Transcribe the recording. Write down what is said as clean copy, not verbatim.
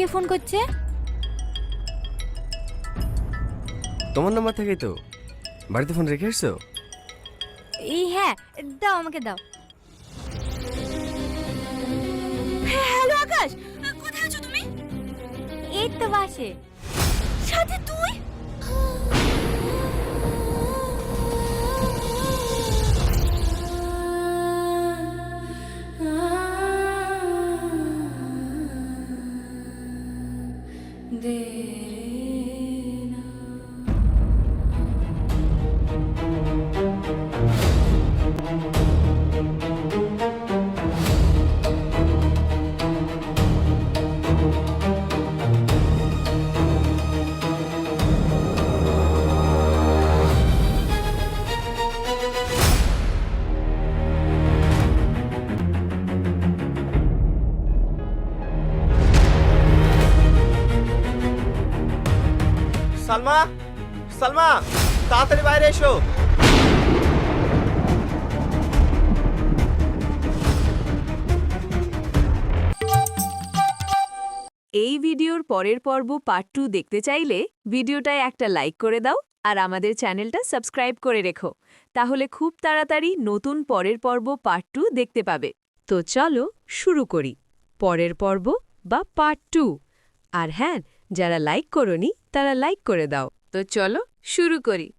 কে phone করছে? তোমার number থেকেই তো। বাড়িতে ফোন রেখে এসছো? হ্যাঁ, দাও আমাকে দাও। হ্যালো আকাশ, কোথায় আছো তুমি? এই তো বাসে। সাথে তুই? সালমা, সালমা, তাড়াতাড়ি বাইরে এসো। এই ভিডিওর পরের পর্ব পার্ট 2 দেখতে চাইলে ভিডিওটায় একটা লাইক করে দাও আর আমাদের চ্যানেলটা সাবস্ক্রাইব করে রেখো, তাহলে খুব তাড়াতাড়ি নতুন পরের পর্ব পার্ট 2 দেখতে পাবে। তো চলো শুরু করি পরের পর্ব বা পার্ট 2। আর হ্যাঁ, যারা লাইক করোনি তারা লাইক করে দাও। তো চলো শুরু করি।